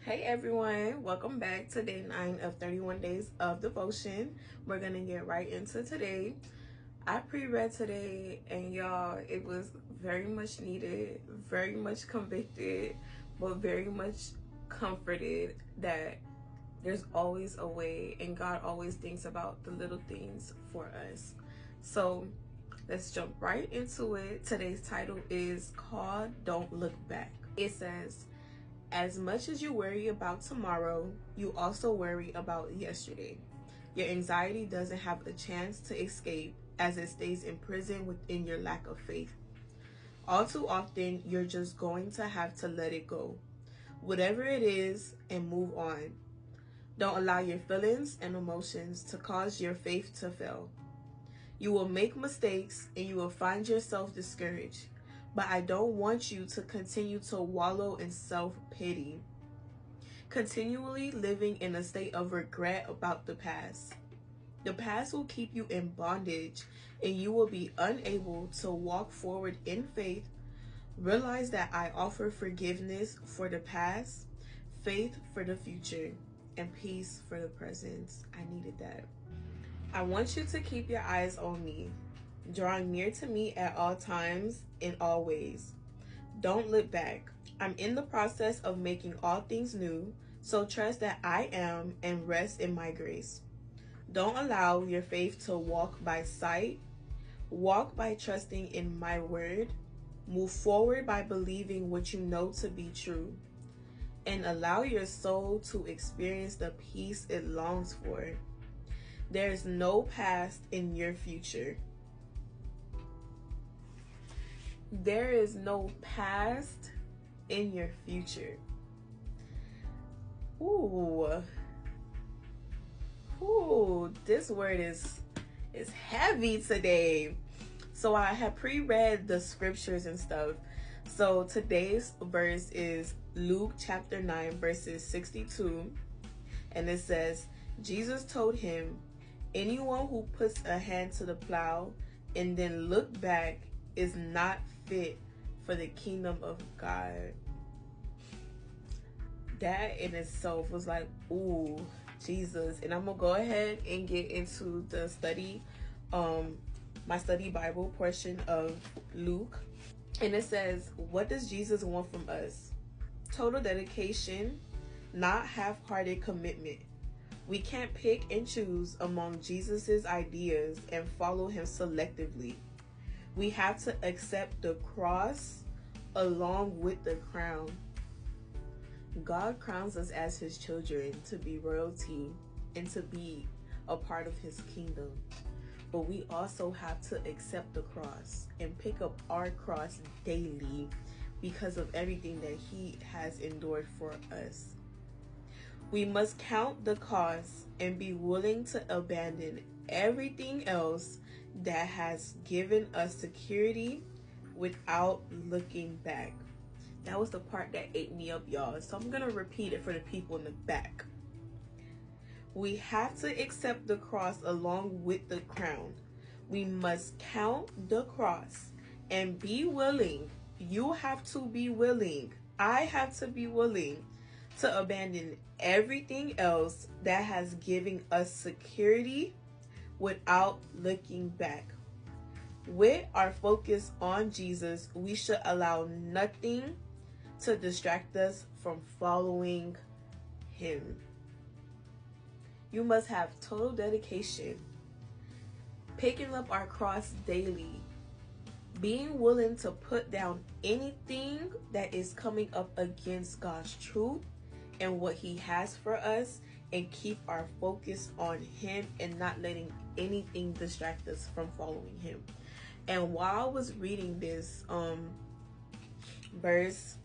Hey everyone, welcome back to day 9 of 31 days of devotion. We're gonna get right into today. I pre-read today and y'all, it was very much needed, very much convicted, but very much comforted that there's always a way and God always thinks about the little things for us. So let's jump right into it. Today's title is called Don't Look Back. It says, as much as you worry about tomorrow, you also worry about yesterday. Your anxiety doesn't have a chance to escape as it stays imprisoned within your lack of faith. All too often, you're just going to have to let it go, whatever it is, and move on. Don't allow your feelings and emotions to cause your faith to fail. You will make mistakes and you will find yourself discouraged. But I don't want you to continue to wallow in self-pity, continually living in a state of regret about the past. The past will keep you in bondage and you will be unable to walk forward in faith. Realize that I offer forgiveness for the past, faith for the future, and peace for the present. I needed that. I want you to keep your eyes on me, drawing near to me at all times, in all ways. Don't look back. I'm in the process of making all things new, so trust that I am and rest in my grace. Don't allow your faith to walk by sight. Walk by trusting in my word. Move forward by believing what you know to be true. And allow your soul to experience the peace it longs for. There is no past in your future. There is no past in your future. Ooh, this word is heavy today. So I have pre-read the scriptures and stuff. So today's verse is Luke chapter 9 verses 62, and it says, Jesus told him, anyone who puts a hand to the plow and then look back is not fit for the kingdom of God. That in itself was like, ooh, Jesus. And I'm gonna go ahead and get into the study, my study Bible portion of Luke. And it says, what does Jesus want from us? Total dedication, not half-hearted commitment. We can't pick and choose among Jesus's ideas and follow him selectively. We have to accept the cross along with the crown. God crowns us as his children to be royalty and to be a part of his kingdom. But we also have to accept the cross and pick up our cross daily because of everything that he has endured for us. We must count the cost and be willing to abandon everything else that has given us security without looking back. That was the part that ate me up, y'all. So I'm going to repeat it for the people in the back. We have to accept the cross along with the crown. We must count the cross and be willing. You have to be willing. I have to be willing to abandon everything else that has given us security without looking back. With our focus on Jesus, we should allow nothing to distract us from following him. You must have total dedication, picking up our cross daily, being willing to put down anything that is coming up against God's truth and what he has for us, and keep our focus on him and not letting anything distract us from following him. And while I was reading this verse,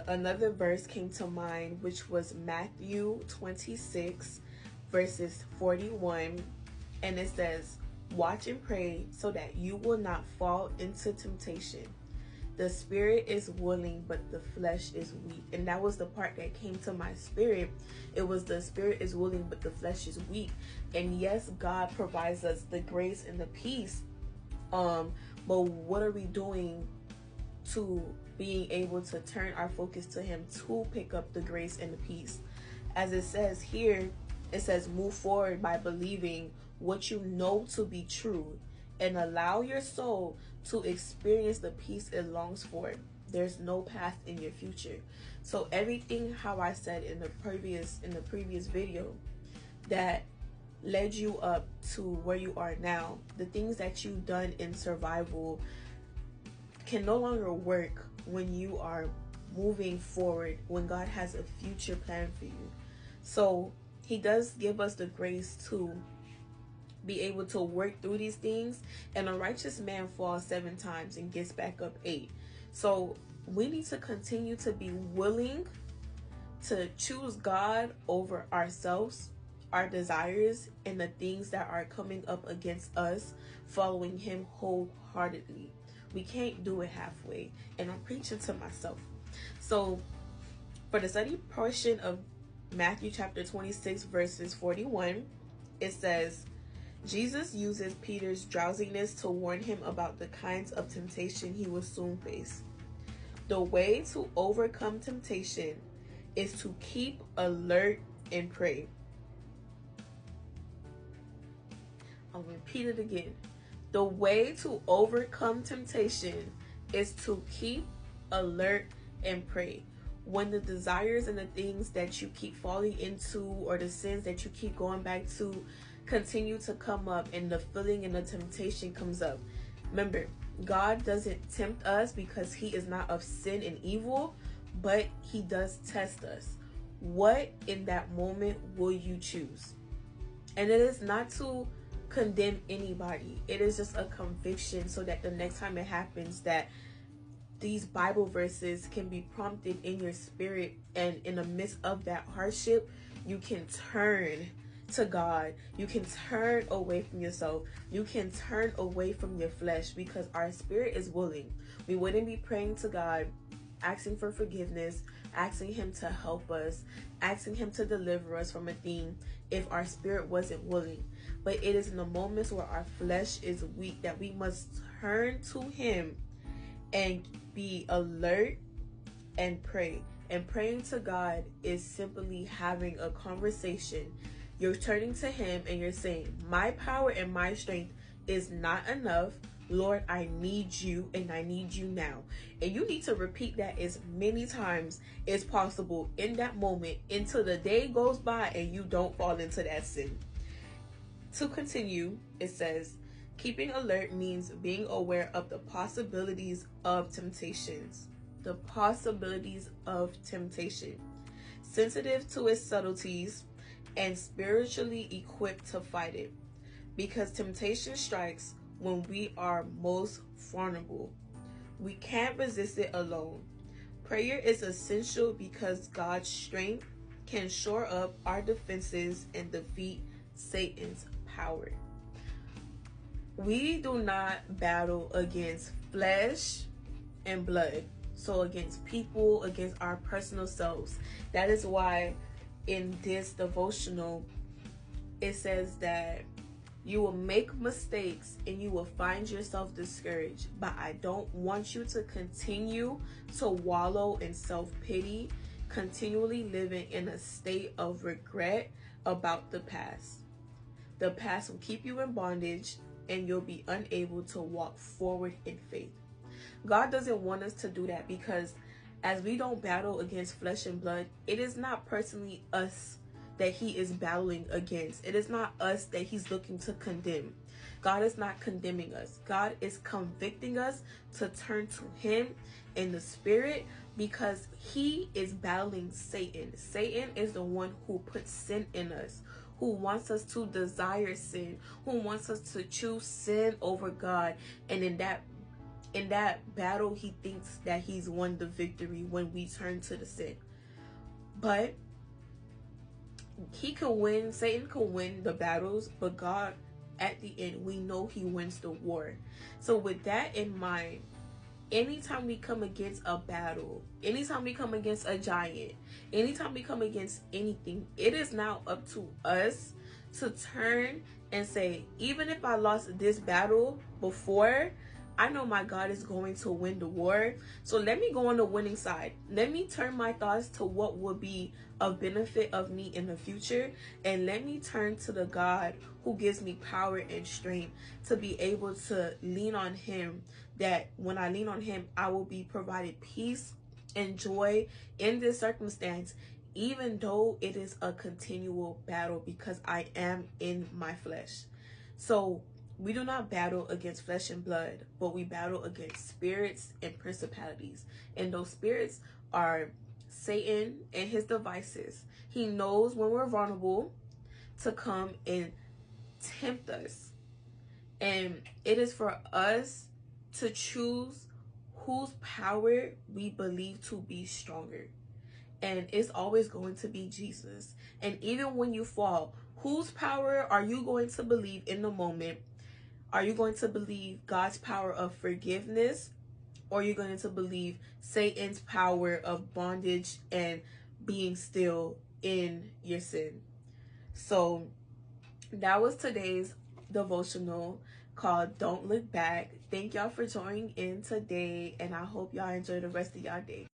another verse came to mind, which was Matthew 26 verses 41, and it says, watch and pray so that you will not fall into temptation. The spirit is willing, but the flesh is weak. And that was the part that came to my spirit. It was the spirit is willing, but the flesh is weak. And yes, God provides us the grace and the peace. But what are we doing to being able to turn our focus to him to pick up the grace and the peace. As it says here, it says move forward by believing what you know to be true and allow your soul to experience the peace it longs for. There's no path in your future. So everything, how I said in the previous video, that led you up to where you are now, the things that you've done in survival can no longer work when you are moving forward, when God has a future plan for you. So he does give us the grace to be able to work through these things, and a righteous man falls 7 times and gets back up 8. So we need to continue to be willing to choose God over ourselves, our desires, and the things that are coming up against us, following him wholeheartedly. We can't do it halfway, and I'm preaching to myself. So for the study portion of Matthew chapter 26 verses 41, it says, Jesus uses Peter's drowsiness to warn him about the kinds of temptation he will soon face. The way to overcome temptation is to keep alert and pray. I'll repeat it again. The way to overcome temptation is to keep alert and pray. When the desires and the things that you keep falling into, or the sins that you keep going back to, continue to come up, and the feeling and the temptation comes up, remember, God doesn't tempt us because he is not of sin and evil, but he does test us. What in that moment will you choose? And it is not to condemn anybody. It is just a conviction, so that the next time it happens, that these Bible verses can be prompted in your spirit, and in the midst of that hardship, you can turn to God. You can turn away from yourself. You can turn away from your flesh, because our spirit is willing. We wouldn't be praying to God, asking for forgiveness, asking him to help us, asking him to deliver us from a thing, if our spirit wasn't willing. But it is in the moments where our flesh is weak that we must turn to him and be alert and pray. And praying to God is simply having a conversation. You're turning to him and you're saying, my power and my strength is not enough. Lord, I need you, and I need you now. And you need to repeat that as many times as possible in that moment, until the day goes by and you don't fall into that sin. To continue, it says, keeping alert means being aware of the possibilities of temptations. The possibilities of temptation. Sensitive to its subtleties, and spiritually equipped to fight it. Because temptation strikes when we are most vulnerable. We can't resist it alone. Prayer is essential because God's strength can shore up our defenses and defeat Satan's power. We do not battle against flesh and blood. So against people, against our personal selves. That is why in this devotional, it says that you will make mistakes and you will find yourself discouraged. But I don't want you to continue to wallow in self-pity, continually living in a state of regret about the past. The past will keep you in bondage, and you'll be unable to walk forward in faith. God doesn't want us to do that, because as we don't battle against flesh and blood, it is not personally us that he is battling against. It is not us that he's looking to condemn. God is not condemning us. God is convicting us to turn to him in the spirit, because he is battling Satan. Satan is the one who puts sin in us, who wants us to desire sin, who wants us to choose sin over God. And in that battle, he thinks that he's won the victory when we turn to the sin. But he can win, Satan can win the battles, but God, at the end, we know he wins the war. So with that in mind, anytime we come against a battle, anytime we come against a giant, anytime we come against anything, it is now up to us to turn and say, even if I lost this battle before, I know my God is going to win the war. So let me go on the winning side. Let me turn my thoughts to what would be a benefit of me in the future. And let me turn to the God who gives me power and strength to be able to lean on him. That when I lean on him, I will be provided peace and joy in this circumstance, even though it is a continual battle, because I am in my flesh. So we do not battle against flesh and blood, but we battle against spirits and principalities. And those spirits are Satan and his devices. He knows when we're vulnerable to come and tempt us. And it is for us to choose whose power we believe to be stronger. And it's always going to be Jesus. And even when you fall, whose power are you going to believe in the moment? Are you going to believe God's power of forgiveness, or are you going to believe Satan's power of bondage and being still in your sin? So that was today's devotional called Don't Look Back. Thank y'all for joining in today, and I hope y'all enjoy the rest of y'all day.